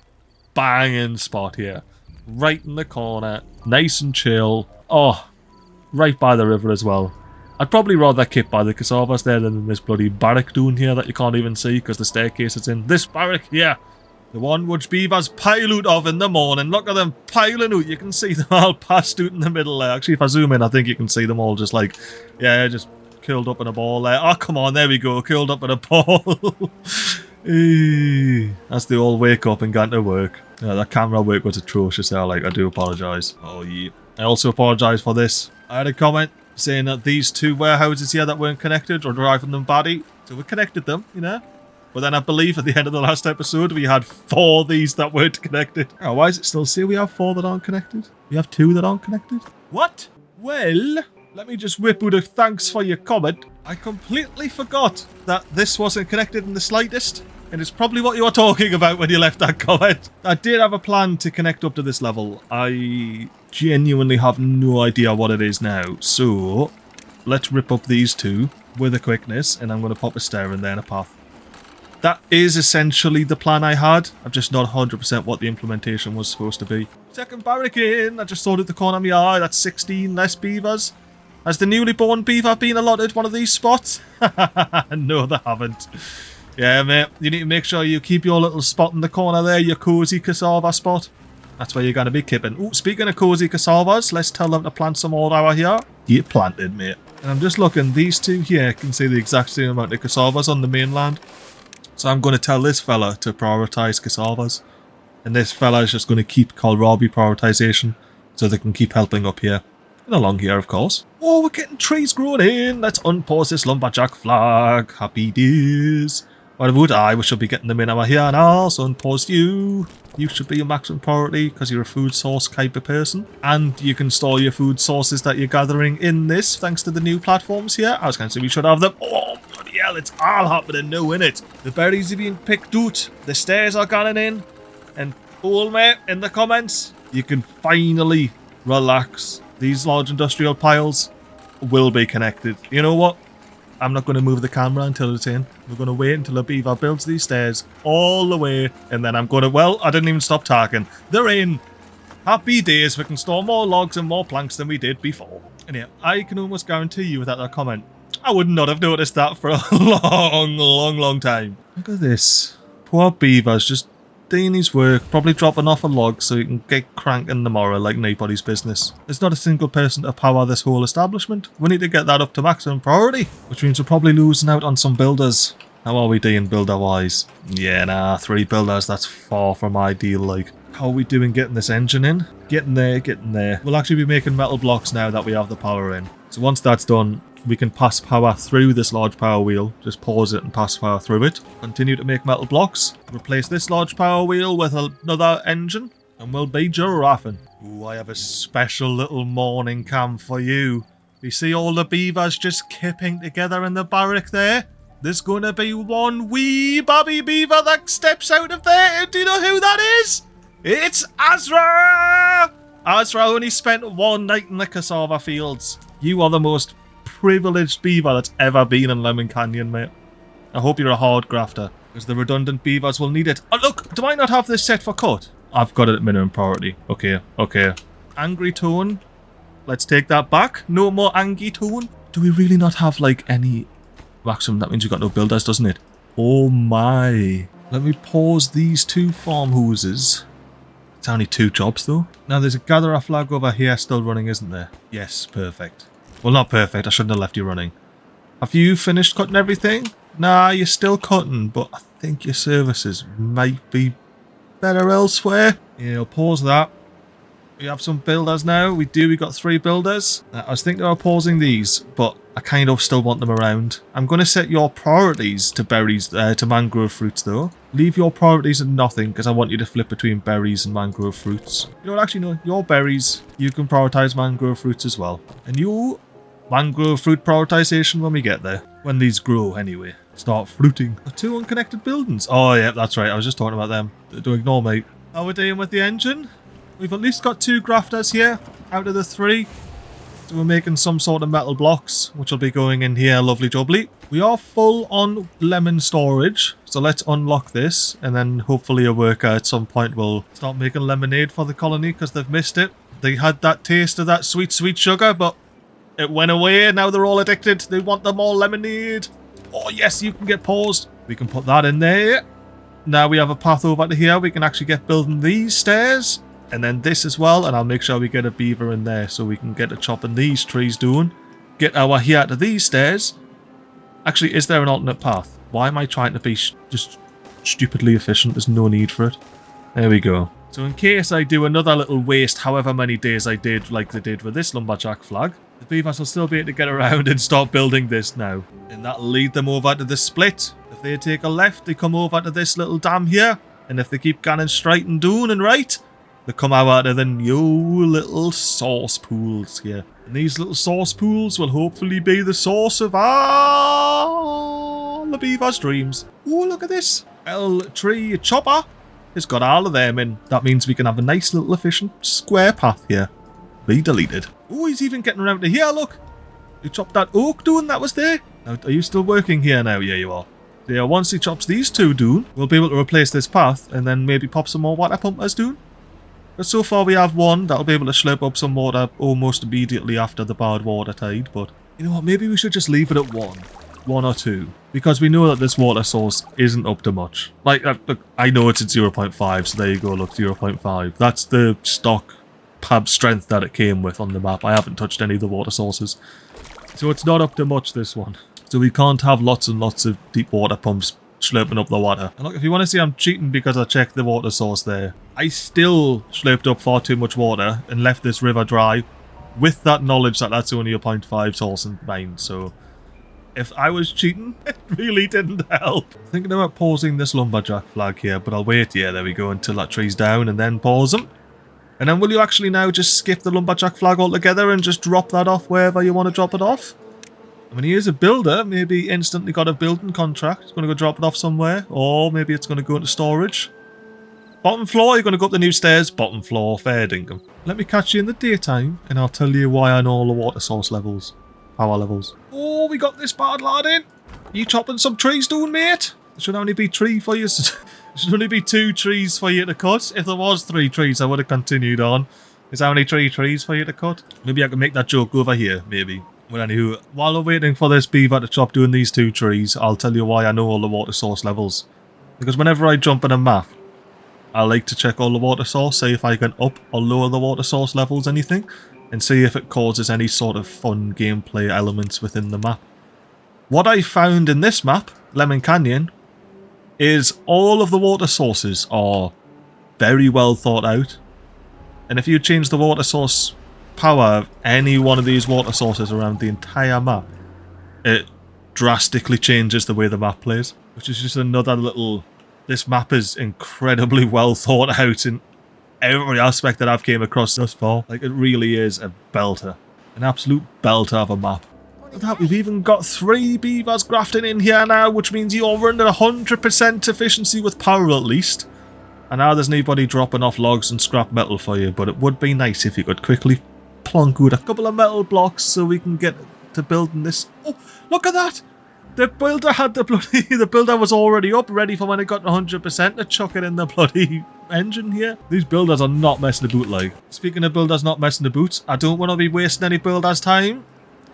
banging spot here. Right in the corner, nice and chill. Oh, right by the river as well. I'd probably rather kip by the cassavas there than in this bloody barrack down here that you can't even see because the staircase is in. This barrack here, the one which beavers pile out of in the morning. Look at them piling out. You can see them all passed out in the middle there. Actually, if I zoom in, I think you can see them all just like, yeah, just curled up in a ball there. Oh, come on, there we go, curled up in a ball. As they all wake up and get to work. That camera work was atrocious there, like, I do apologise. Oh yeah. I also apologise for this. I had a comment saying that these 2 warehouses here that weren't connected are driving them batty. So we connected them, you know. But then I believe at the end of the last episode we had 4 of these that weren't connected. Oh, why does it still say we have 4 that aren't connected? We have 2 that aren't connected? What? Well, let me just whip out a thanks for your comment. I completely forgot that this wasn't connected in the slightest. And it's probably what you were talking about when you left that comment. I did have a plan to connect up to this level. I genuinely have no idea what it is now. So, let's rip up these 2 with a quickness. And I'm going to pop a stair in there and a path. That is essentially the plan I had. I'm just not 100% what the implementation was supposed to be. Second barrack in. I just saw it at the corner of my eye. That's 16 less beavers. Has the newly born beaver been allotted one of these spots? No, they haven't. Yeah, mate, you need to make sure you keep your little spot in the corner there, your cosy cassava spot. That's where you're going to be kipping. Oh, speaking of cosy cassavas, let's tell them to plant some more over here. Get planted, mate. And I'm just looking, these 2 here can see the exact same amount of cassavas on the mainland. So I'm going to tell this fella to prioritise cassavas. And this fella is just going to keep kohlrabi prioritisation so they can keep helping up here. And along here, of course. Oh, we're getting trees growing in. Let's unpause this lumberjack flag. Happy days. What would I? We should be getting them in over here now, so unpause you. You should be your maximum priority because you're a food source type of person. And you can store your food sources that you're gathering in this thanks to the new platforms here. I was going to say we should have them. Oh, bloody hell, it's all happening now, innit? The berries are being picked out. The stairs are going in. And cool, mate, in the comments, you can finally relax. These large industrial piles will be connected. You know what? I'm not going to move the camera until it's in. We're going to wait until a beaver builds these stairs all the way. And then I'm going to... Well, I didn't even stop talking. They're in. Happy days. We can store more logs and more planks than we did before. And yeah, I can almost guarantee you without that comment, I would not have noticed that for a long time. Look at this. Poor beavers just doing his work, probably dropping off a log so he can get cranking tomorrow like nobody's business. There's not a single person to power this whole establishment. We need to get that up to maximum priority, which means we're probably losing out on some builders. How are we doing builder-wise? Yeah, nah, 3 builders, that's far from ideal, like. How are we doing getting this engine in? Getting there, getting there. We'll actually be making metal blocks now that we have the power in. So once that's done, we can pass power through this large power wheel. Just pause it and pass power through it. Continue to make metal blocks. Replace this large power wheel with another engine. And we'll be giraffing. Ooh, I have a special little morning cam for you. You see all the beavers just kipping together in the barrack there? There's going to be one wee baby beaver that steps out of there. And do you know who that is? It's Azra! Azra only spent 1 night in the cassava fields. You are the most privileged beaver that's ever been in Lemon Canyon, mate. I hope you're a hard grafter, because the redundant beavers will need it. Oh, look, do I not have this set for cut? I've got it at minimum priority. Okay, okay. Angry tone. Let's take that back. No more angry tone. Do we really not have, like, any maximum? That means we've got no builders, doesn't it? Oh my. Let me pause these 2 farm hoses. It's only 2 jobs, though. Now, there's a gatherer flag over here still running, isn't there? Yes, perfect. Well, not perfect. I shouldn't have left you running. Have you finished cutting everything? Nah, you're still cutting, but I think your services might be better elsewhere. Yeah, I'll pause that. We have some builders now. We got 3 builders. I was thinking of pausing these, but I kind of still want them around. I'm going to set your priorities to berries, to mangrove fruits though. Leave your priorities at nothing because I want you to flip between berries and mangrove fruits. You know what, actually no, your berries, you can prioritize mangrove fruits as well. And you, mangrove fruit prioritization when we get there. When these grow anyway. Start fruiting. 2 unconnected buildings. Oh yeah, that's right, I was just talking about them. Don't ignore me. How we're doing with the engine? We've at least got 2 grafters here out of the 3. So we're making some sort of metal blocks, which will be going in here, lovely jubbly. We are full on lemon storage, so let's unlock this, and then hopefully a worker at some point will start making lemonade for the colony, because they've missed it. They had that taste of that sweet, sweet sugar, but it went away, now they're all addicted. They want them all lemonade. Oh yes, you can get paused. We can put that in there. Now we have a path over to here. We can actually get building these stairs. And then this as well, and I'll make sure we get a beaver in there so we can get a chopping these trees doing. Get our here to these stairs. Actually, is there an alternate path? Why am I trying to be just stupidly efficient? There's no need for it. There we go. So in case I do another little waste, however many days I did, like they did with this lumberjack flag, the beavers will still be able to get around and start building this now. And that'll lead them over to the split. If they take a left, they come over to this little dam here. And if they keep going straight and doing and right, they come out of the new little source pools here. And these little source pools will hopefully be the source of all the beavers' dreams. Oh, look at this. L3 chopper has got all of them in. That means we can have a nice little efficient square path here. Be deleted. Oh, he's even getting around to here, look. You chopped that oak down that was there. Now, are you still working here now? Yeah, you are. So yeah, once he chops these 2 down, we'll be able to replace this path and then maybe pop some more water pumpers down. But so far we have 1 that'll be able to slurp up some water almost immediately after the bad water tide, but you know what, maybe we should just leave it at 1 or 2, because we know that this water source isn't up to much. Like, look, I know it's at 0.5, so there you go, look, 0.5. That's the stock pab strength that it came with on the map. I haven't touched any of the water sources. So it's not up to much, this one. So we can't have lots and lots of deep water pumps slurping up the water. And look, if you want to see I'm cheating because I checked the water source there, I still slurped up far too much water and left this river dry with that knowledge that that's only a 0.5 source in mind. So if I was cheating, it really didn't help. Thinking about pausing this lumberjack flag here, but I'll wait. Yeah, there we go, until that tree's down and then pause them. And then will you actually now just skip the lumberjack flag altogether and just drop that off wherever you want to drop it off? I mean, he is a builder. Maybe instantly got a building contract. He's going to go drop it off somewhere. Or maybe it's going to go into storage. Bottom floor, you're going to go up the new stairs. Bottom floor, fair dinkum. Let me catch you in the daytime and I'll tell you why I know all the water source levels. Power levels. Oh, we got this bad lad in. You chopping some trees down, mate? There should only be 3 for you. There should only be 2 trees for you to cut. If there was 3 trees, I would have continued on. Is there only 3 trees for you to cut? Maybe I can make that joke over here, maybe. Well, anywho, while we're waiting for this beaver to chop down these 2 trees, I'll tell you why I know all the water source levels. Because whenever I jump in a map, I like to check all the water source, see if I can up or lower the water source levels, anything, and see if it causes any sort of fun gameplay elements within the map. What I found in this map, Lemon Canyon, is all of the water sources are very well thought out. And if you change the water source power of any one of these water sources around the entire map, it drastically changes the way the map plays. Which is just another little... This map is incredibly well thought out in every aspect that I've came across thus far. Like, it really is a belter. An absolute belter of a map. Look at that, we've even got 3 beavers grafting in here now, which means you're running at 100% efficiency with power at least. And now there's nobody dropping off logs and scrap metal for you, but it would be nice if you could quickly plonk out a couple of metal blocks so we can get to building this. Oh, look at that! The builder had the bloody... The builder was already up, ready for when it got to 100% to chuck it in the bloody engine here. These builders are not messing about, like. Speaking of builders not messing about, I don't want to be wasting any builders' time.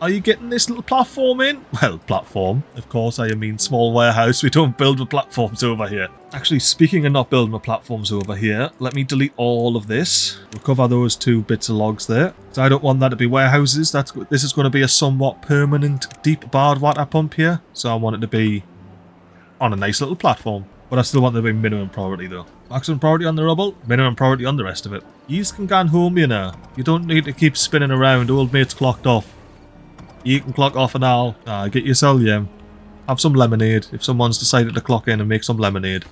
Are you getting this little platform in? Well, platform. Of course, I mean small warehouse. We don't build with platforms over here. Actually, speaking of not building with platforms over here, let me delete all of this. We'll cover those 2 bits of logs there. So I don't want that to be warehouses. This is going to be a somewhat permanent deep barred water pump here. So I want it to be on a nice little platform. But I still want it to be minimum priority though. Maximum priority on the rubble, minimum priority on the rest of it. Yous can go home, you know. You don't need to keep spinning around. Old mate's clocked off. You can clock off and all. Get yourself, yeah. Have some lemonade if someone's decided to clock in and make some lemonade.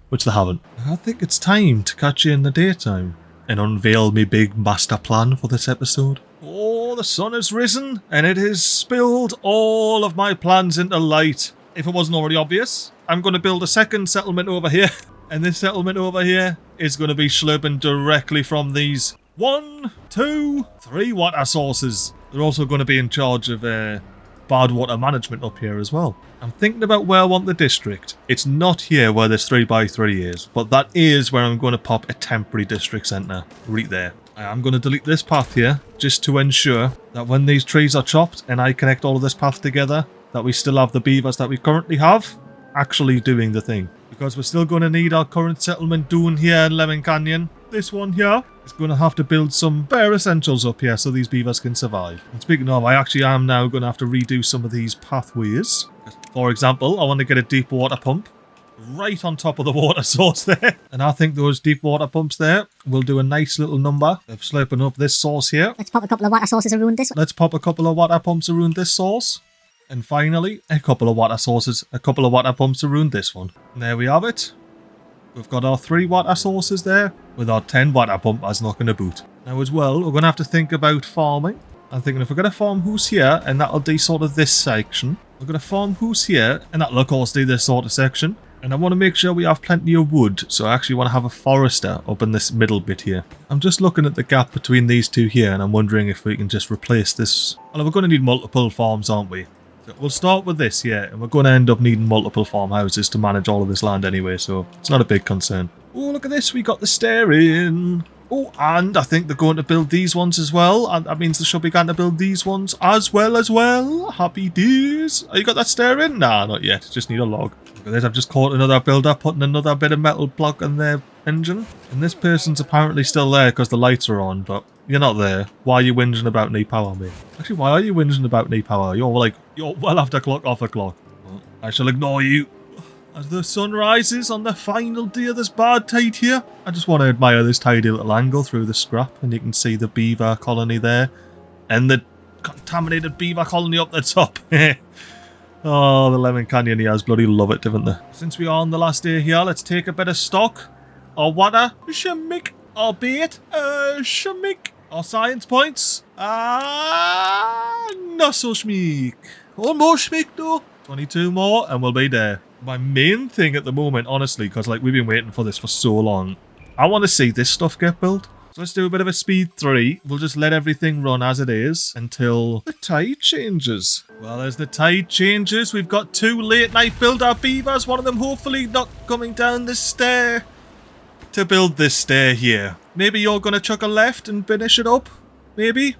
Which they haven't. I think it's time to catch you in the daytime and unveil me big master plan for this episode. Oh, the sun has risen and it has spilled all of my plans into light. If it wasn't already obvious, I'm going to build a second settlement over here. And this settlement over here is going to be slurping directly from these 1, 2, 3 water sources. They're also going to be in charge of bad water management up here as well. I'm thinking about where I want the district. It's not here where this 3x3 is, but that is where I'm going to pop a temporary district centre. Right there. I'm going to delete this path here, just to ensure that when these trees are chopped and I connect all of this path together, that we still have the beavers that we currently have actually doing the thing. Because we're still going to need our current settlement doing here in Lemon Canyon. This one here is going to have to build some bare essentials up here so these beavers can survive. And speaking of, I actually am now going to have to redo some of these pathways. For example, I want to get a deep water pump right on top of the water source there. And I think those deep water pumps there will do a nice little number of slurping up this source here.
Let's pop a couple of water sources around this one.
Let's pop a couple of water pumps around this source. And finally, a couple of water pumps around this one. And there we have it. We've got our 3 water sources there, with our 10 water pumpers knocking about. Now as well, we're going to have to think about farming. I'm thinking if we're going to farm who's here, and that'll do sort of this section. We're going to farm who's here, and that'll of course do this sort of section. And I want to make sure we have plenty of wood, so I actually want to have a forester up in this middle bit here. I'm just looking at the gap between these 2 here, and I'm wondering if we can just replace this. Well, we're going to need multiple farms, aren't we? We'll start with this, yeah, and we're going to end up needing multiple farmhouses to manage all of this land anyway, so it's not a big concern. Oh, look at this, we got the stair in. Oh, and I think they're going to build these ones as well, and that means they should be going to build these ones as well. Happy days. Oh, you got that stair in? Nah, not yet, just need a log. Look at this, I've just caught another builder putting another bit of metal block in their engine. And this person's apparently still there because the lights are on, but you're not there. Why are you whinging about knee power, mate? Actually, why are you whinging about knee power? You're well after clock off a clock. Well, I shall ignore you. As the sun rises on the final day of this bad tide here. I just want to admire this tidy little angle through the scrap, and you can see the beaver colony there. And the contaminated beaver colony up the top. Oh, the Lemon Canyoneers bloody love it, don't they? Since we are on the last day here, let's take a bit of stock. Our water, shimmick. Our bait, shimmick. Our science points, not so schmeek. One more schmeek though. 22 more and we'll be there. My main thing at the moment, honestly, because like we've been waiting for this for so long, I want to see this stuff get built. So let's do a bit of a speed 3. We'll just let everything run as it is until the tide changes. Well, as the tide changes, we've got 2 late night builder beavers. One of them hopefully not coming down the stair to build this stair here. Maybe you're going to chuck a left and finish it up? Maybe?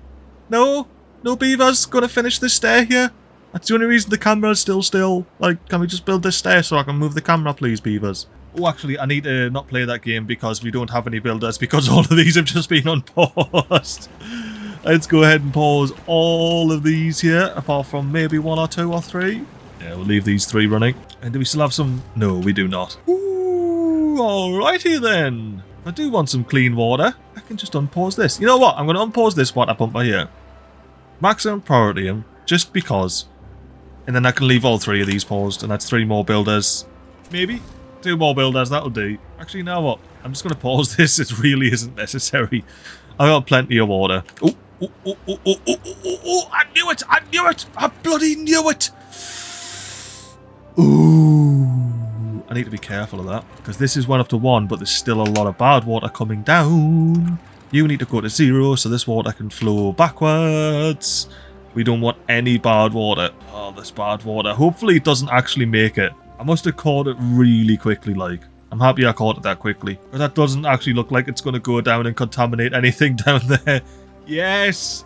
No? No beavers going to finish this stair here? That's the only reason the camera's still. Like, can we just build this stair so I can move the camera, please, beavers? Oh, actually, I need to not play that game because we don't have any builders because all of these have just been unpaused. Let's go ahead and pause all of these here, apart from maybe 1 or 2 or 3. Yeah, we'll leave these 3 running. And do we still have some? No, we do not. Ooh, alrighty then. If I do want some clean water, I can just unpause this. You know what? I'm going to unpause this water pumper here. Maximum priority them, just because. And then I can leave all 3 of these paused, and that's 3 more builders. Maybe 2 more builders, that'll do. Actually, you know what? I'm just going to pause this. It really isn't necessary. I got plenty of water. Oh, I knew it! I knew it! I bloody knew it! Ooh. I need to be careful of that, because this is 1 up to 1, but there's still a lot of bad water coming down. You need to go to 0, so this water can flow backwards. We don't want any bad water. Oh, this bad water. Hopefully it doesn't actually make it. I must have caught it really quickly, like. I'm happy I caught it that quickly. But that doesn't actually look like it's going to go down and contaminate anything down there. Yes!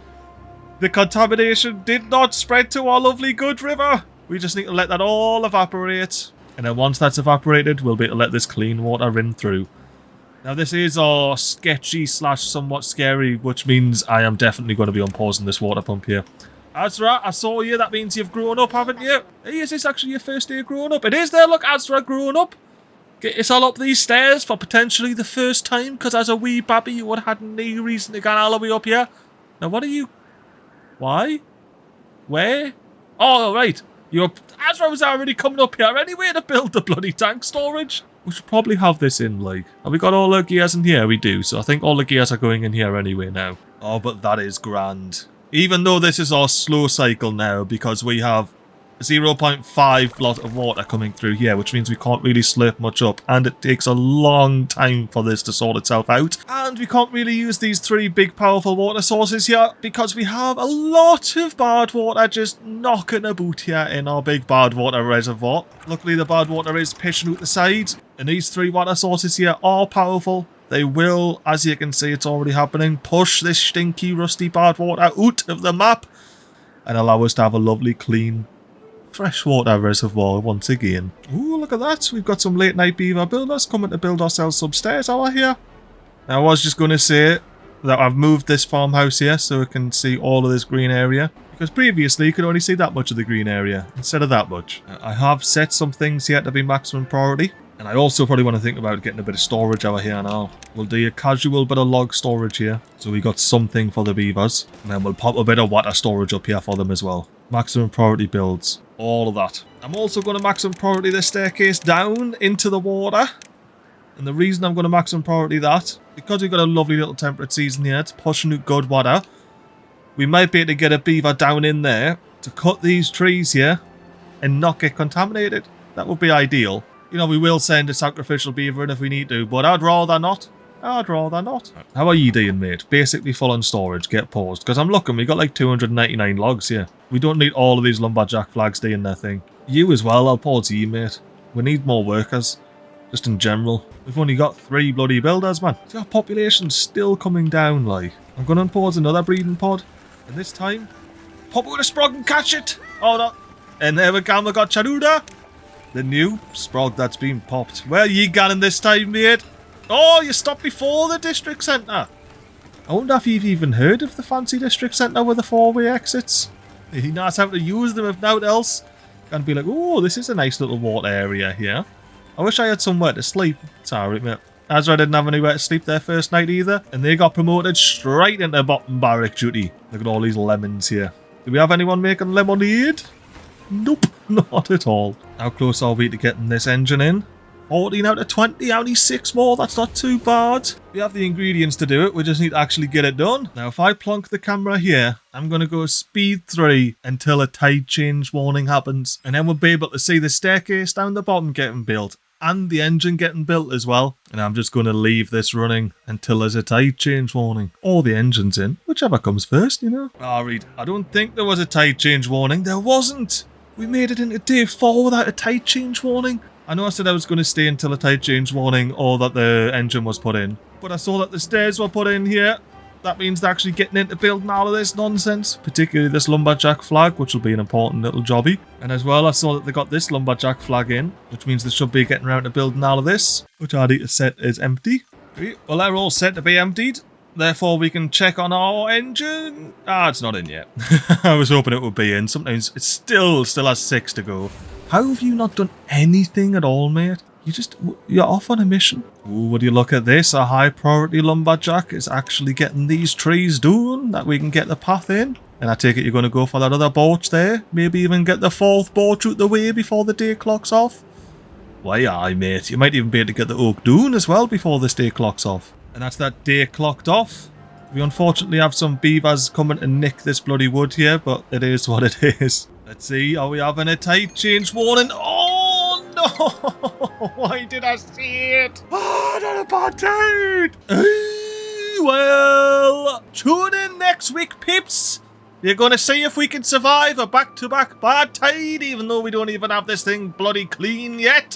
The contamination did not spread to our lovely good river. We just need to let that all evaporate. And then once that's evaporated, we'll be able to let this clean water run through. Now this is our sketchy / somewhat scary, which means I am definitely going to be unpausing this water pump here. Azra, I saw you. That means you've grown up, haven't you? Hey, is this actually your first day growing up? It is there. Look, Azra growing up. Get yourself up these stairs for potentially the first time, because as a wee babby you would have had no reason to get all the way up here. Now what are you... Why? Where? Oh, right. Azra was already coming up here anyway to build the bloody tank storage. We should probably have this in, like... Have we got all our gears in here? We do, so I think all the gears are going in here anyway now. Oh, but that is grand. Even though this is our slow cycle now, because we have 0.5 lot of water coming through here, which means we can't really slurp much up, and it takes a long time for this to sort itself out. And we can't really use these 3 big powerful water sources here, because we have a lot of bad water just knocking about here in our big bad water reservoir. Luckily the bad water is pishing out the side, and these 3 water sources here are powerful. They will, as you can see, it's already happening, push this stinky, rusty bad water out of the map and allow us to have a lovely, clean, freshwater reservoir once again. Ooh, look at that. We've got some late night beaver builders coming to build ourselves some stairs over here. Now, I was just going to say that I've moved this farmhouse here so we can see all of this green area. Because previously you could only see that much of the green area instead of that much. I have set some things here to be maximum priority. And I also probably want to think about getting a bit of storage over here now. We'll do a casual bit of log storage here. So we got something for the beavers. And then we'll pop a bit of water storage up here for them as well. Maximum priority builds. All of that. I'm also going to maximum priority the staircase down into the water. And the reason I'm going to maximum priority that, because we've got a lovely little temperate season here, it's pushing out good water. We might be able to get a beaver down in there to cut these trees here and not get contaminated. That would be ideal. You know, we will send a sacrificial beaver in if we need to, but I'd rather not. I'd rather not. How are you doing, mate? Basically full on storage. Get paused. Because I'm looking, we got like 299 logs here. We don't need all of these lumberjack flags doing their thing. You as well, I'll pause you, mate. We need more workers. Just in general. We've only got 3 bloody builders, man. See, our population's still coming down, like. I'm going to unpause another breeding pod. And this time, pop it with a sprog and catch it. Oh, no. And there we go, we got Charuda. The new sprog that's been popped. Where ye going this time, mate? Oh, you stopped before the district centre. I wonder if you've even heard of the fancy district centre with the 4-way exits. He knows how to use them if nothing else. And be like, oh, this is a nice little water area here. I wish I had somewhere to sleep. Sorry, mate. Azra didn't have anywhere to sleep their first night either. And they got promoted straight into bottom barrack duty. Look at all these lemons here. Do we have anyone making lemonade? Nope. Not at all. How close are we to getting this engine in? 14 out of 20, only 6 more, that's not too bad. We have the ingredients to do it, we just need to actually get it done. Now if I plonk the camera here, I'm going to go speed 3 until a tide change warning happens. And then we'll be able to see the staircase down the bottom getting built. And the engine getting built as well. And I'm just going to leave this running until there's a tide change warning. Or the engine's in, whichever comes first, you know. Reed, I don't think there was a tide change warning. There wasn't. We made it into day 4 without a tide change warning. I know I said I was going to stay until a tide change warning or that the engine was put in. But I saw that the stairs were put in here. That means they're actually getting into building all of this nonsense. Particularly this lumberjack flag, which will be an important little jobby. And as well, I saw that they got this lumberjack flag in, which means they should be getting around to building all of this, which I need to set as empty. Okay, well, they're all set to be emptied. Therefore, we can check on our engine. It's not in yet. I was hoping it would be in. Sometimes it still has 6 to go. How have you not done anything at all, mate? You're off on a mission. Ooh, would you look at this? A high priority lumberjack is actually getting these trees done that we can get the path in. And I take it you're going to go for that other porch there. Maybe even get the 4th porch out the way before the day clocks off. Why, aye, mate. You might even be able to get the oak done as well before this day clocks off. And that's that day clocked off. We unfortunately have some beavers coming to nick this bloody wood here, but it is what it is. Let's see, are we having a tide change warning? Oh no! Why did I see it? Not a bad tide! Well, tune in next week, peeps! You're going to see if we can survive a back-to-back bad tide, even though we don't even have this thing bloody clean yet.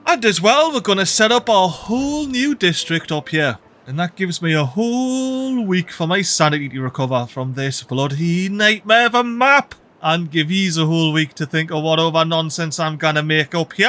And as well, we're going to set up our whole new district up here. And that gives me a whole week for my sanity to recover from this bloody nightmare of a map. And give yous a whole week to think of what other nonsense I'm going to make up here.